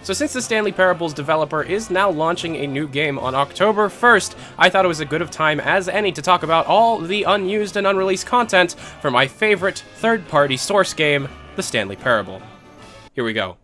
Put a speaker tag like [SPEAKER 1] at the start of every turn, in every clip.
[SPEAKER 1] So since the Stanley Parable's developer is now launching a new game on October 1st, I thought it was as good of time as any to talk about all the unused and unreleased content for my favorite third-party source game, the Stanley Parable. Here we go.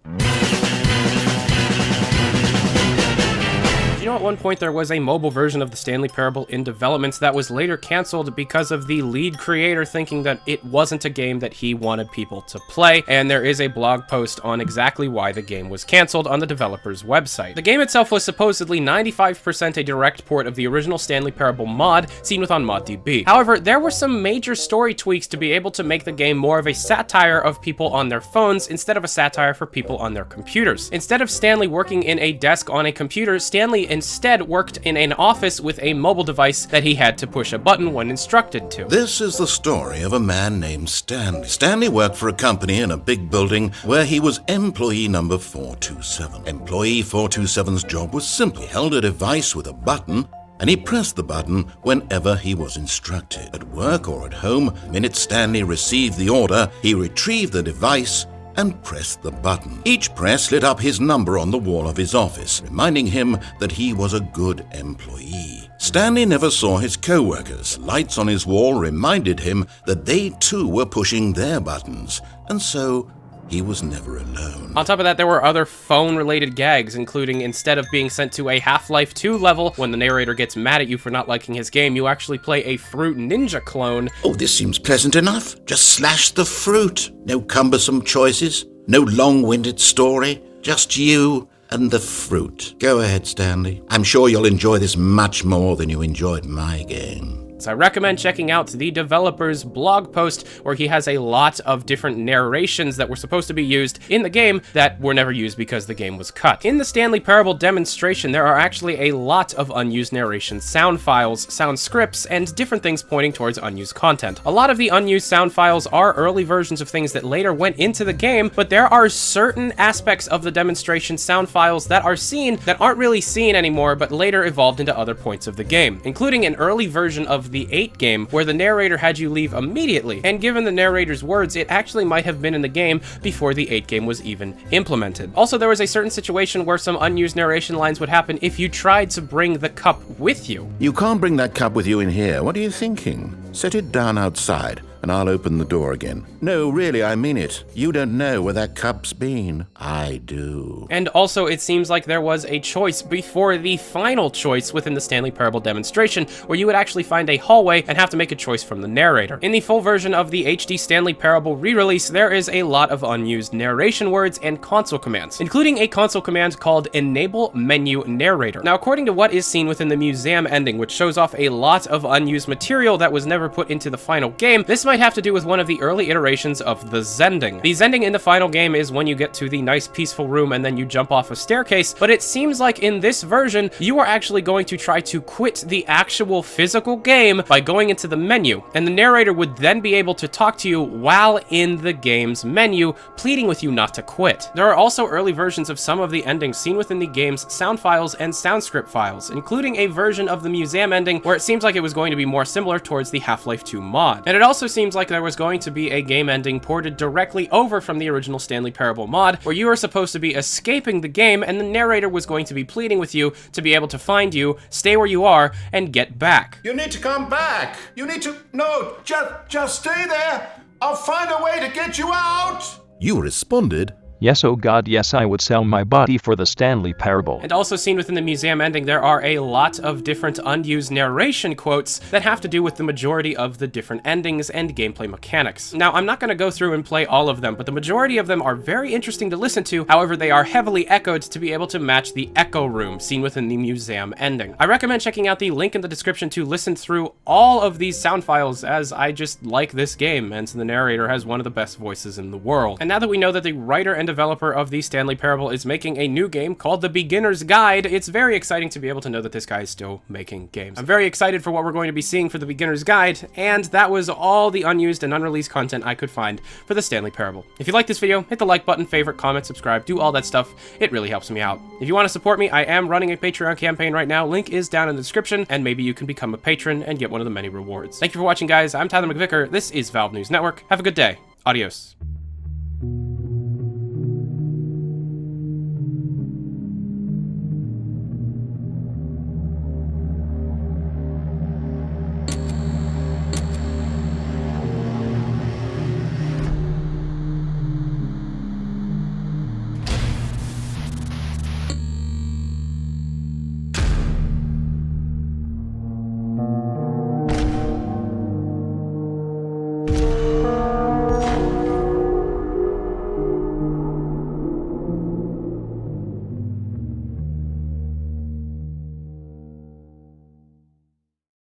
[SPEAKER 1] You know, at one point there was a mobile version of the Stanley Parable in development that was later cancelled because of the lead creator thinking that it wasn't a game that he wanted people to play, and there is a blog post on exactly why the game was cancelled on the developer's website. The game itself was supposedly 95% a direct port of the original Stanley Parable mod seen with on ModDB. However, there were some major story tweaks to be able to make the game more of a satire of people on their phones instead of a satire for people on their computers. Instead of Stanley working in a desk on a computer, Stanley instead worked in an office with a mobile device that he had to push a button when instructed to.
[SPEAKER 2] This is the story of a man named Stanley. Stanley worked for a company in a big building where he was employee number 427. Employee 427's job was simple. He held a device with a button and he pressed the button whenever he was instructed. At work or at home, the minute Stanley received the order, he retrieved the device and pressed the button. Each press lit up his number on the wall of his office, reminding him that he was a good employee. Stanley never saw his co-workers. Lights on his wall reminded him that they too were pushing their buttons, and so he was never alone.
[SPEAKER 1] On top of that, there were other phone-related gags, including instead of being sent to a Half-Life 2 level, when the narrator gets mad at you for not liking his game, you actually play a Fruit Ninja clone.
[SPEAKER 2] Oh, this seems pleasant enough. Just slash the fruit. No cumbersome choices, no long-winded story, just you and the fruit. Go ahead, Stanley. I'm sure you'll enjoy this much more than you enjoyed my game.
[SPEAKER 1] So I recommend checking out the developer's blog post where he has a lot of different narrations that were supposed to be used in the game that were never used because the game was cut. In the Stanley Parable demonstration, there are actually a lot of unused narration sound files, sound scripts, and different things pointing towards unused content. A lot of the unused sound files are early versions of things that later went into the game, but there are certain aspects of the demonstration sound files that are seen that aren't really seen anymore, but later evolved into other points of the game, including an early version of the 8 game where the narrator had you leave immediately, and given the narrator's words, it actually might have been in the game before the 8 game was even implemented. Also, there was a certain situation where some unused narration lines would happen if you tried to bring the cup with you.
[SPEAKER 2] You can't bring that cup with you in here. What are you thinking? Set it down outside, and I'll open the door again. No, really, I mean it. You don't know where that cup's been. I do.
[SPEAKER 1] And also, it seems like there was a choice before the final choice within the Stanley Parable demonstration, where you would actually find a hallway and have to make a choice from the narrator. In the full version of the HD Stanley Parable re-release, there is a lot of unused narration words and console commands, including a console command called Enable Menu Narrator. Now, according to what is seen within the museum ending, which shows off a lot of unused material that was never put into the final game, this might have to do with one of the early iterations of the Zending. The Zending in the final game is when you get to the nice peaceful room and then you jump off a staircase, but it seems like in this version, you are actually going to try to quit the actual physical game by going into the menu, and the narrator would then be able to talk to you while in the game's menu, pleading with you not to quit. There are also early versions of some of the endings seen within the game's sound files and sound script files, including a version of the museum ending where it seems like it was going to be more similar towards the Half-Life 2 mod. And it also seems like there was going to be a game ending ported directly over from the original Stanley Parable mod, where you were supposed to be escaping the game and the narrator was going to be pleading with you to be able to find you, stay where you are, and get back.
[SPEAKER 3] You need to come back. You need to... No, just stay there. I'll find a way to get you out.
[SPEAKER 2] You responded,
[SPEAKER 4] Yes, oh God, yes, I would sell my body for the Stanley Parable.
[SPEAKER 1] And also seen within the museum ending, there are a lot of different unused narration quotes that have to do with the majority of the different endings and gameplay mechanics. Now, I'm not going to go through and play all of them, but the majority of them are very interesting to listen to. However, they are heavily echoed to be able to match the echo room seen within the museum ending. I recommend checking out the link in the description to listen through all of these sound files, as I just like this game, and the narrator has one of the best voices in the world. And now that we know that the writer and developer of the Stanley Parable is making a new game called The Beginner's Guide, it's very exciting to be able to know that this guy is still making games. I'm very excited for what we're going to be seeing for The Beginner's Guide, and that was all the unused and unreleased content I could find for the Stanley Parable. If you like this video, hit the like button, favorite, comment, subscribe, do all that stuff. It really helps me out. If you want to support me, I am running a Patreon campaign right now. Link is down in the description, and maybe you can become a patron and get one of the many rewards. Thank you for watching, guys. I'm Tyler McVicker. This is Valve News Network. Have a good day. Adios.